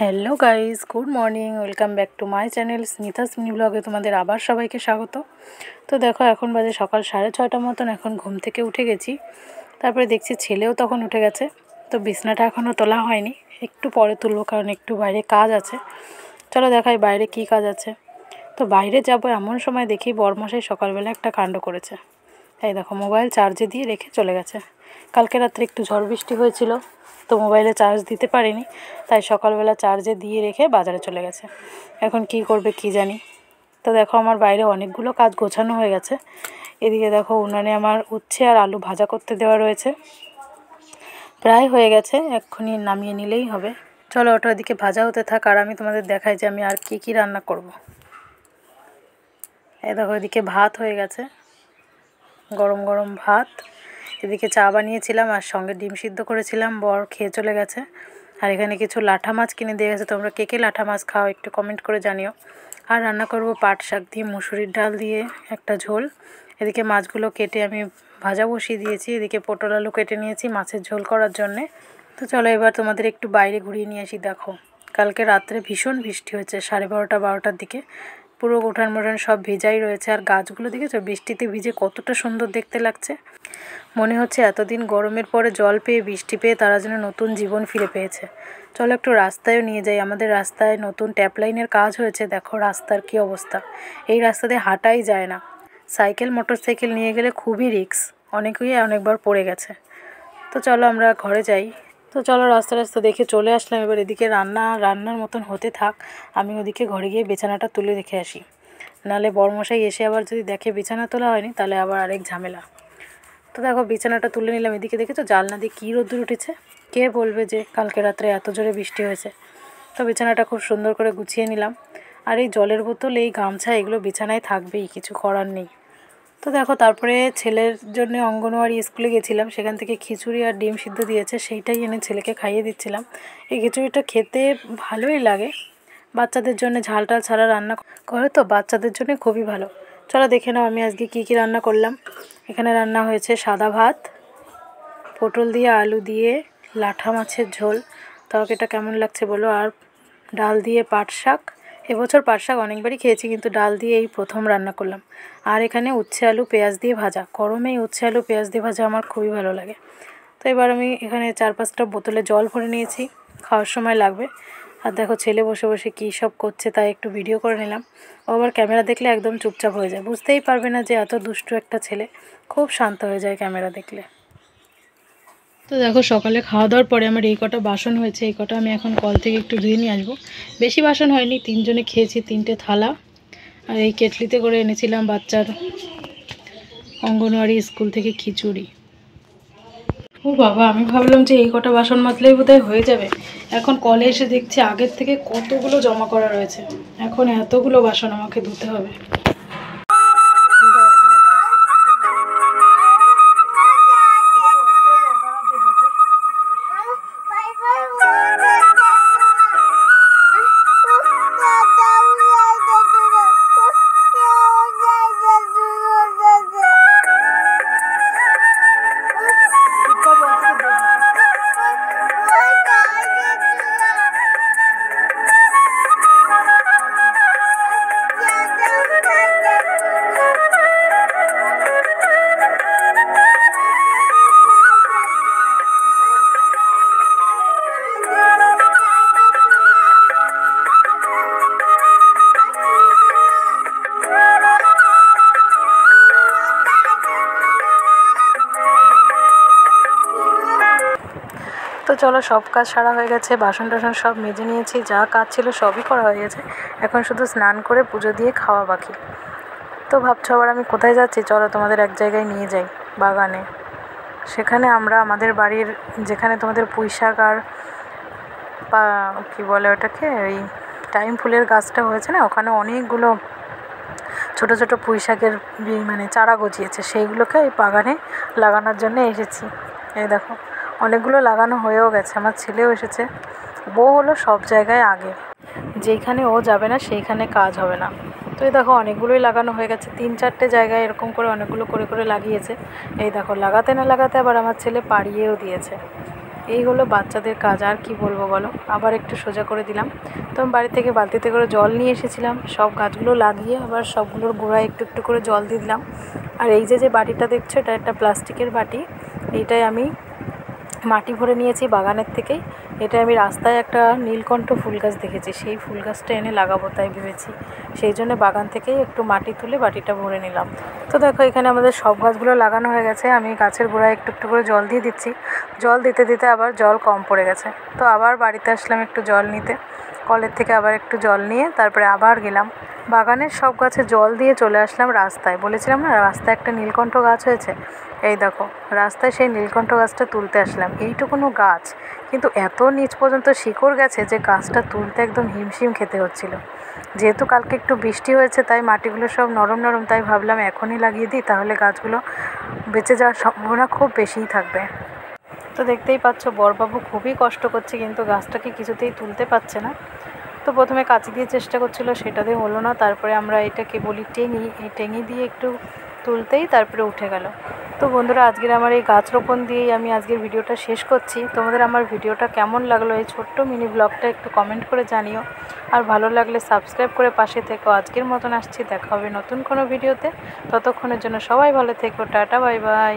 Hello guys, good morning. Welcome back to my channel Smita's mini ব্লগে তোমাদের আবার সবাইকে স্বাগত। তো দেখো, এখন বাজে সকাল 6:30 মতন। এখন ঘুম থেকে উঠে গেছি। তারপরে দেখছি ছেলেও তখন উঠে গেছে। তো বিছনাটা এখনও তোলা হয়নি, একটু পরে তুলবো, কারণ একটু বাইরে কাজ আছে। চলো দেখাই বাইরে কি কাজ আছে। তো বাইরে যাব এমন সময় দেখি বরমশাই সকালবেলা একটা কাণ্ড করেছে। এই দেখো, মোবাইল চার্জে দিয়ে রেখে চলে গেছে। কালকে রাত্রে একটু ঝড় বৃষ্টি হয়েছিল, তো মোবাইলে চার্জ দিতে পারিনি, তাই সকালবেলা চার্জে দিয়ে রেখে বাজারে চলে গেছে। এখন কি করবে কি জানি। তো দেখো, আমার বাইরে অনেকগুলো কাজ গোছানো হয়ে গেছে। এদিকে দেখো, উনানে আমার উচ্ছে আর আলু ভাজা করতে দেওয়া রয়েছে, প্রায় হয়ে গেছে, এক্ষুনি নামিয়ে নিলেই হবে। চলো ওটা ওদিকে ভাজা হতে থাক, আর আমি তোমাদের দেখাই যে আমি আর কি কি রান্না করব। এই দেখো, এদিকে ভাত হয়ে গেছে, গরম গরম ভাত। এদিকে চা বানিয়েছিলাম আর সঙ্গে ডিম সিদ্ধ করেছিলাম, বর খেয়ে চলে গেছে। আর এখানে কিছু লাঠা মাছ কিনে দিয়ে গেছে। তোমরা কে কে লাঠা মাছ খাও একটু কমেন্ট করে জানিও। আর রান্না করব পাট শাক দিয়ে মুসুরির ডাল দিয়ে একটা ঝোল। এদিকে মাছগুলো কেটে আমি ভাজা বসিয়ে দিয়েছি। এদিকে পটল আলু কেটে নিয়েছি মাছের ঝোল করার জন্যে। তো চলো এবার তোমাদের একটু বাইরে ঘুরিয়ে নিয়ে আসি। দেখো, কালকে রাত্রে ভীষণ বৃষ্টি হয়েছে, 12:30-12টার দিকে। পুরো উঠান মোঠান সব ভেজাই রয়েছে। আর গাছগুলো দেখেছো বৃষ্টিতে ভিজে কতটা সুন্দর দেখতে লাগছে। মনে হচ্ছে এতদিন গরমের পরে জল পেয়ে বৃষ্টি পেয়ে তারা যেন নতুন জীবন ফিরে পেয়েছে। চলো একটু রাস্তায়ও নিয়ে যাই। আমাদের রাস্তায় নতুন ট্যাপ লাইনের কাজ হয়েছে। দেখো রাস্তার কি অবস্থা, এই রাস্তা দিয়ে হাঁটাই যায় না। সাইকেল মোটরসাইকেল নিয়ে গেলে খুবই রিস্ক, অনেকেই অনেকবার পড়ে গেছে। তো চলো আমরা ঘরে যাই। তো চলো রাস্তা রাস্তা দেখে চলে আসলাম। এবার এদিকে রান্নার মতন হতে থাক, আমি ওদিকে ঘরে গিয়ে বিছানাটা তুলে রেখে আসি। নাহলে বরমশাই এসে আবার যদি দেখে বিছানা তোলা হয়নি, তাহলে আবার আরেক ঝামেলা। তো দেখো, বিছানাটা তুলে নিলাম। এদিকে দেখেছো জানলা দিয়ে কী রোদ্দুর উঠেছে। কে বলবে যে কালকে রাত্রে এত জোরে বৃষ্টি হয়েছে। তো বিছানাটা খুব সুন্দর করে গুছিয়ে নিলাম। আর এই জলের বোতল, এই গামছা, এগুলো বিছানায় থাকবেই, কিছু করার নেই। তো দেখো, তারপরে ছেলের জন্য অঙ্গনওয়াড়ি স্কুলে গেছিলাম, সেখান থেকে খিচুড়ি আর ডিম সিদ্ধ দিয়েছে, সেইটাই এনে ছেলেকে খাইয়ে দিচ্ছিলাম। এই খিচুড়িটা খেতে ভালোই লাগে। বাচ্চাদের জন্য ঝাল টাল ছাড়া রান্না করে, তো বাচ্চাদের জন্য খুবই ভালো। চলো দেখে নাও আমি আজকে কী কী রান্না করলাম। এখানে রান্না হয়েছে সাদা ভাত, পটল দিয়ে আলু দিয়ে লাঠা মাছের ঝোল, তরকারিটা কেমন লাগছে বলো। আর ডাল দিয়ে পাট শাক। এবছর পাট শাক অনেকবারই খেয়েছি, কিন্তু ডাল দিয়ে এই প্রথম রান্না করলাম। আর এখানে উচ্ছে আলু পেঁয়াজ দিয়ে ভাজা। গরমে উচ্ছে আলু পেঁয়াজ দিয়ে ভাজা আমার খুবই ভালো লাগে। তো এবার আমি এখানে 4-5টা বোতলে জল ভরে নিয়েছি, খাওয়ার সময় লাগবে। আর দেখো, ছেলে বসে বসে কী সব করছে, তাই একটু ভিডিও করে নিলাম। ও আবার ক্যামেরা দেখলে একদম চুপচাপ হয়ে যায়, বুঝতেই পারবে না যে এত দুষ্টু একটা ছেলে। খুব শান্ত হয়ে যায় ক্যামেরা দেখলে। তো দেখো, সকালে খাওয়া দাওয়ার পরে আমার এই কটা বাসন হয়েছে, এই কটা আমি এখন কল থেকে একটু ধুয়ে নিয়ে আসবো। বেশি বাসন হয়নি, 3জনে খেয়েছি, 3টে থালা। আর এই কেটলিতে করে এনেছিলাম বাচ্চার অঙ্গনওয়াড়ি স্কুল থেকে খিচুড়ি। ও বাবা, আমি ভাবলাম যে এই কটা বাসন মাজলেই বোধহয় হয়ে যাবে। এখন কলে এসে দেখছি আগের থেকে কতগুলো জমা করা রয়েছে। এখন এতগুলো বাসন আমাকে ধুতে হবে। তো চলো, সব কাজ সারা হয়ে গেছে, বাসন টাসন সব মেজে নিয়েছি, যা কাজ ছিল সবই করা হয়ে গেছে। এখন শুধু স্নান করে পুজো দিয়ে খাওয়া বাকি। তো ভাবছো আবার আমি কোথায় যাচ্ছি, চলো তোমাদের এক জায়গায় নিয়ে যাই, বাগানে। সেখানে আমরা আমাদের বাড়ির যেখানে তোমাদের পুঁইশাক আর কী বলে ওটাকে, ওই টাইম ফুলের গাছটা হয়েছে না, ওখানে অনেকগুলো ছোট ছোট পুঁইশাকের মানে চারা গজিয়েছে, সেইগুলোকে এই বাগানে লাগানোর জন্য এসেছি। এই দেখো, অনেকগুলো লাগানো হয়েও গেছে, আমার ছেলেও এসেছে। বউ হলো সব জায়গায় আগে, যেইখানে ও যাবে না সেইখানে কাজ হবে না। তো এই দেখো, অনেকগুলোই লাগানো হয়ে গেছে, 3-4টে জায়গায় এরকম করে অনেকগুলো করে করে লাগিয়েছে। এই দেখো, লাগাতে না লাগাতে আবার আমার ছেলে পাড়িয়েও দিয়েছে। এই হলো বাচ্চাদের কাজ, আর কি বলবো বলো। আবার একটু সোজা করে দিলাম। তো আমি বাড়ি থেকে বালতিতে করে জল নিয়ে এসেছিলাম, সব গাছগুলো লাগিয়ে আবার সবগুলোর গোড়ায় একটু একটু করে জল দিয়ে দিলাম। আর এই যে বাটিটা দেখছো, এটা একটা প্লাস্টিকের বাটি। এইটাই আমি মাটি ভরে নিয়েছি বাগানের থেকেই। এটা আমি রাস্তায় একটা নীলকণ্ঠ ফুল গাছ দেখেছি, সেই ফুল গাছটা এনে লাগাবো তাই ভেবেছি। সেই জন্য বাগান থেকেই একটু মাটি তুলে বাটিটা ভরে নিলাম। তো দেখো এখানে আমাদের সব গাছগুলো লাগানো হয়ে গেছে। আমি গাছের গোড়ায় একটু একটু করে জল দিয়ে দিচ্ছি। জল দিতে দিতে আবার জল কম পড়ে গেছে, তো আবার বাড়িতে আসলাম একটু জল নিতে। কলের থেকে আবার একটু জল নিয়ে তারপরে আবার গেলাম বাগানের সব গাছে জল দিয়ে চলে আসলাম রাস্তায়। বলেছিলাম না রাস্তায় একটা নীলকণ্ঠ গাছ হয়েছে, এই দেখো রাস্তায় সেই নীলকণ্ঠ গাছটা তুলতে আসলাম। এইটুকুনো গাছ, কিন্তু এত নিচ পর্যন্ত শিকড় গেছে যে গাছটা তুলতে একদম হিমশিম খেতে হচ্ছিল। যেহেতু কালকে একটু বৃষ্টি হয়েছে তাই মাটিগুলো সব নরম নরম, তাই ভাবলাম এখনই লাগিয়ে দিই, তাহলে গাছগুলো বেঁচে যাওয়ার সম্ভাবনা খুব বেশিই থাকবে। তো দেখতেই পাচ্ছ বড়বাবু খুবই কষ্ট করছে, কিন্তু গাছটাকে কিছুতেই তুলতে পারছে না। তো প্রথমে কাঁচি দিয়ে চেষ্টা করছিল, সেটাতে হলো না। তারপরে আমরা এটাকে বলি টেঙি, এই টেঙি দিয়ে একটু তুলতেই তারপরে উঠে গেল। তো বন্ধুরা, আজকের আমার এই গাছ রোপণ দিয়েই আমি আজকের ভিডিওটা শেষ করছি। তোমাদের আমার ভিডিওটা কেমন লাগলো, এই ছোট্ট মিনি ব্লগটা একটু কমেন্ট করে জানিও। আর ভালো লাগলে সাবস্ক্রাইব করে পাশে থেকো। আজকের মতন আসছি, দেখা হবে নতুন কোনো ভিডিওতে। ততক্ষণের জন্য সবাই ভালো থেকো, টাটা বাই বাই।